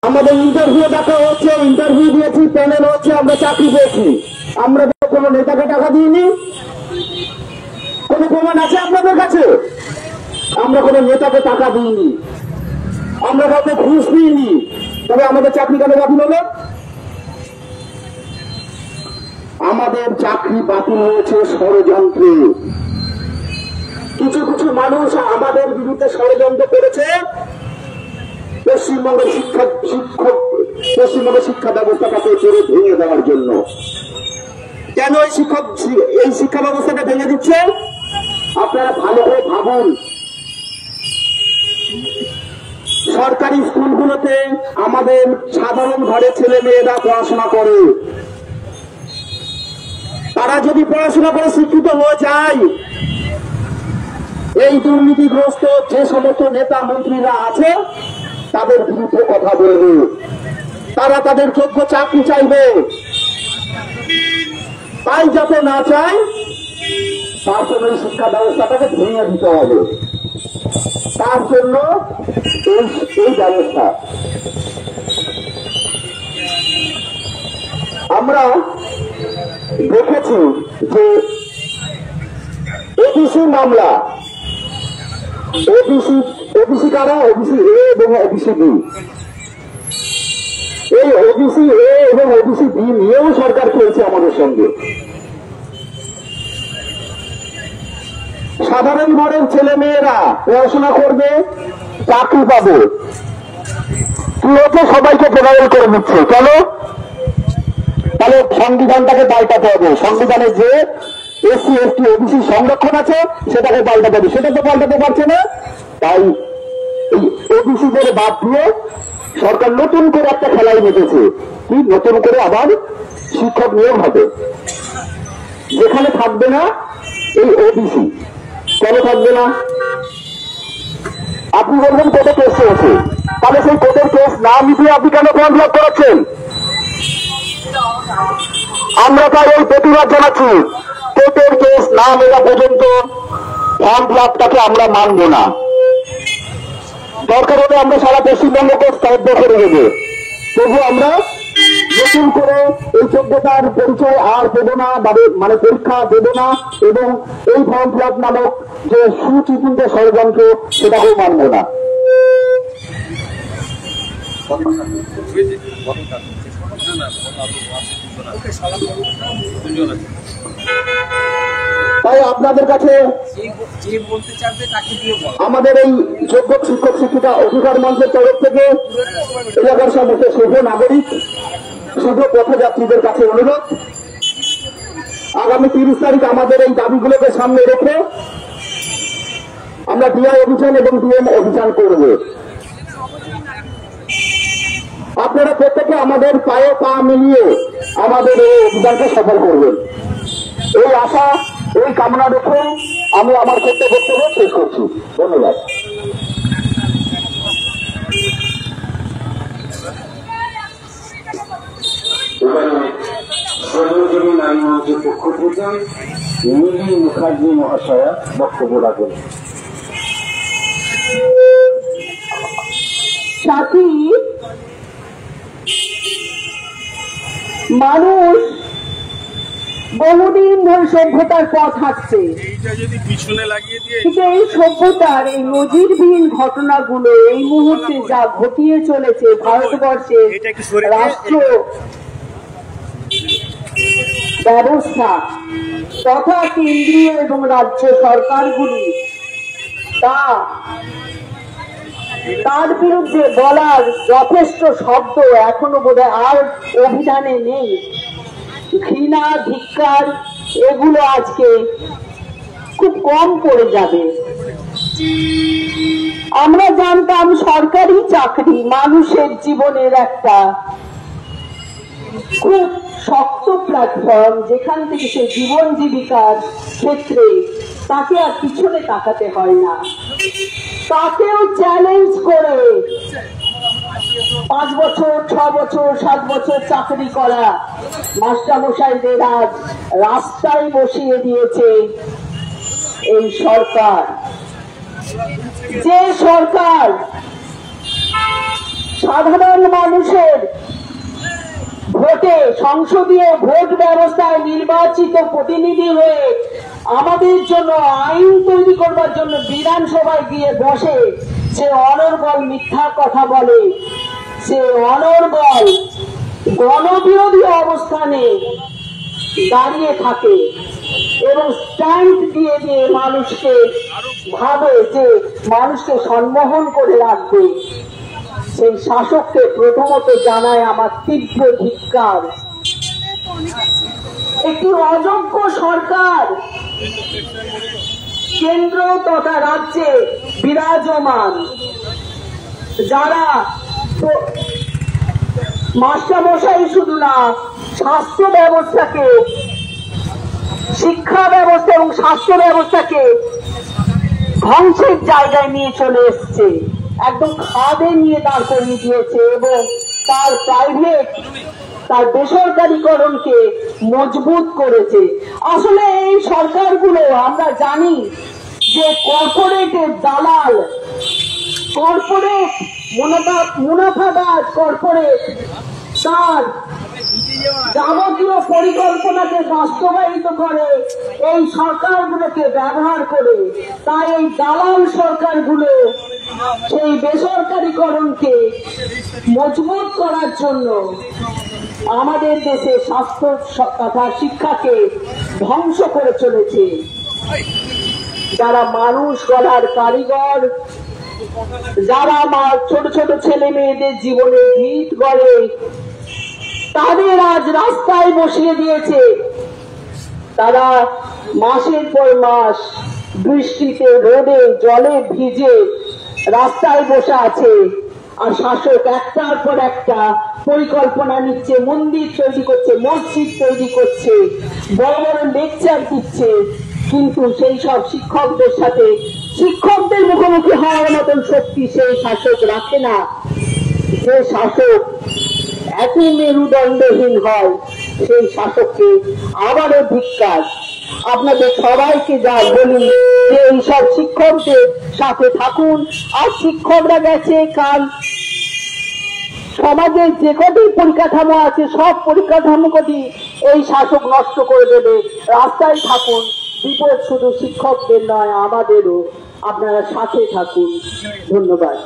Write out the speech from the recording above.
আমাদের ইন্টারভিউ দেখা হচ্ছে, ইন্টারভিউ দিয়েছি, প্যানেল হচ্ছে, আমরা চাকরি পেয়েছি। আমরা কোনো নেতাকে টাকা দিইনি। কোনো প্রমাণ আছে আপনাদের কাছে? আমরা কোনো নেতাকে টাকা দিইনি, আমরা কাউকে ঘুষ দিইনি। তবে আমাদের চাকরি কেন বাতিল হলো? আমাদের চাকরি বাতিল হয়েছে ষড়যন্ত্রে। কিছু কিছু মানুষ আমাদের বিরুদ্ধে ষড়যন্ত্র করেছে পশ্চিমবঙ্গের শিক্ষা ব্যবস্থাটাকে চেড়ে ভেঙে দেওয়ার জন্য। কেন এই শিক্ষা ব্যবস্থাটা ভেঙে দিচ্ছে? আপনারা ভালো করে ভাবুন। সরকারি স্কুলগুলোতে আমাদের সাধারণ ঘরের ছেলে মেয়েরা পড়াশোনা করে। তারা যদি পড়াশোনা করে শিক্ষিত হয়ে যায়, এই দুর্নীতিগ্রস্ত যে সমস্ত নেতা মন্ত্রীরা আছে তাদের বিরুদ্ধে কথা বলবে, তারা তাদের যোগ্য চাকরি চাইবে। তাই যাতে না চায় তার জন্য এই শিক্ষা ব্যবস্থাটাকে ভেঙে দিতে হবে। তার জন্য এই ব্যবস্থা। আমরা দেখেছি যে ওবিসি মামলা, ওবিসি কারা? ওবিসি এ এবং ওবিসি বি। এই ওবিসি এ এবং ওবিসি বি নিয়েও সরকার খেলছে আমাদের সঙ্গে। সাধারণ ঘরের ছেলে মেয়েরা পড়াশোনা করবে, চাকরি পাবে, সবাইকে জেনারেল করে দিচ্ছে। কেন? তাহলে সংবিধানটাকে পাল্টাতে হবে। সংবিধানে যে এসসি এসটি ওবিসি সংরক্ষণ আছে সেটাকে পাল্টাতে হবে। সেটা তো পাল্টাতে পারছে না। তাই এই ওবিসিদের বাদ দিয়ে সরকার নতুন করে একটা খেলাই মেতেছে। কি? নতুন করে আবার শিক্ষক নিয়োগ হবে, যেখানে থাকবে না এই ওবিসি। কেন থাকবে না? আপনি বলবেন কোর্টে কেস চলছে, তাহলে সেই কোর্টের কেস না মিটিয়ে আপনি কেন ফর্ম ফিল আপ করাচ্ছেন? আমরা তাই এই প্রতিবাদ জানাচ্ছি। কোর্টের কেস না মেলা পর্যন্ত ফর্ম ফিল আপটাকে আমরা মানব না। দরকার হলে আমরা সারা পশ্চিমবঙ্গকে স্তব্ধ করে দেবো, তবু আমরা নতুন করে এই যোগ্যতার পরিচয় আর দেব না, মানে পরীক্ষা দেব না, এবং এই ফর্ম ফিল আপ নামক যে সুচিন্তিত ষড়যন্ত্র সেটাকেও মানব না। তাই আপনাদের কাছে আমাদের এই যোগ্য শিক্ষক শিক্ষিকা অধিকার মঞ্চের তরফ থেকে এলাকার সমস্ত শুভ নাগরিক, শুভ পথযাত্রীদের কাছে অনুরোধ, আগামী 30 তারিখ আমাদের এই দাবিগুলোকে সামনে রেখে আমরা ডিআই অভিযান এবং ডিএম অভিযান করব। আপনারা প্রত্যেকে আমাদের পায়ে পা মিলিয়ে আমাদের এই অভিযানকে সফল করবেন, এই আশা, এই কামনা রেখে আমি আমার বক্তব্য শেষ করছি। ধন্যবাদ। সর্বজনীন নারী মঞ্চের পক্ষ থেকে মিলি মুখার্জি মহাশয়া বক্তব্য রাখেন। সাথী, মানুষ বহুদিন ধরে সভ্যতার পথ হাঁটছে, কিন্তু এই সভ্যতার এই নজিরবিহীন ঘটনাগুলো এই মুহূর্তে যা ঘটিয়ে চলেছে ভারতবর্ষের রাষ্ট্র ব্যবস্থা তথা কেন্দ্রীয় এবং রাজ্য সরকারগুলি, তার বিরুদ্ধে বলার যথেষ্ট শব্দ এখনো বোধহয় আর অভিধানে নেই। ঘৃণা, ধিক্কার এগুলো আজকে খুব কম পড়ে যাবে। আমরা জানতাম সরকারি চাকরি মানুষের জীবনের একটা খুব শক্ত প্ল্যাটফর্ম, যেখান থেকে সে জীবন জীবিকার ক্ষেত্রে তাকে আর পিছনে তাকাতে হয় না। তাকেও চ্যালেঞ্জ করে 5 বছর, 6 বছর, 7 বছর চাকরি করা মাস্টারমশাইদের আজ রাস্তায় বসিয়ে দিয়েছে এই সরকার। যে সরকার সাধারণ মানুষের ভোটে, সংসদীয় ভোট ব্যবস্থায় নির্বাচিত প্রতিনিধি হয়ে আমাদের জন্য আইন তৈরি করবার জন্য বিধানসভায় গিয়ে বসে সে অনর্গল মিথ্যা কথা বলে, সে অনর্গল গণবিরোধী অবস্থানে দাঁড়িয়ে থাকে এবং স্ট্যান্ড দিয়ে দিয়ে মানুষকে ভাবে যে মানুষকে সম্মোহন করে রাখবে। সেই শাসককে প্রথমত জানায় আমার তীব্র ধিক্কার। একটি অযোগ্য সরকার কেন্দ্র তথা রাজ্যে বিরাজমান, যারা মাস্টারমশাই শুধু না, স্বাস্থ্য ব্যবস্থাকে, শিক্ষা ব্যবস্থা এবং স্বাস্থ্য ব্যবস্থাকে ধ্বংসের জায়গায় নিয়ে চলে এসছে, একদম খাদে নিয়ে দাঁড় করিয়ে দিয়েছে এবং তার প্রাইভেট, তার বেসরকারীকরণকে মজবুত করেছে। আসলে এই সরকারগুলো আমরা জানি যে কর্পোরেটের দালাল, কর্পোরেট মুনাফাবাজ কর্পোরেট তার যাবতীয় পরিকল্পনাকে বাস্তবায়িত করে এই সরকারগুলোকে ব্যবহার করে। তাই এই দালাল সরকারগুলো সেই বেসরকারীকরণকে মজবুত করার জন্য আমাদের দেশে স্বাস্থ্য তথা শিক্ষাকে ধ্বংস করে চলেছে। যারা মানুষ গড়ার কারিগর, যারা ছোট ছোট ছেলে মেয়েদের জীবনে ভিত গড়ে, তাদের আজ রাস্তায় বসিয়ে দিয়েছে। তারা মাসের পর মাস বৃষ্টিতে, রোদে, জলে ভিজে রাস্তায় বসে আছে, আর শাসক একটার পর একটা পরিকল্পনা নিচ্ছে, মন্দির তৈরি করছে, মসজিদ তৈরি করছে, বড় বড় লেকচার দিচ্ছে, কিন্তু সেই সব শিক্ষকদের সাথে, শিক্ষকদের মুখোমুখি হওয়ার মতন শক্তি সেই শাসক রাখে না। যে শাসক এত মেরুদণ্ডহীন হয় সেই শাসককে আবারও ধিক্কার। আপনাদের সবাইকে যা বলি যে এইসব শিক্ষকদের সাথে থাকুন। আর শিক্ষকরা গেছে, কাল সমাজের যে কটি পরিকাঠামো আছে সব পরিকাঠামো কটি এই শাসক নষ্ট করে দেবে। রাস্তায় থাকুন, বিপদ শুধু শিক্ষকদের নয় আমাদেরও। আপনারা সাথে থাকুন। ধন্যবাদ।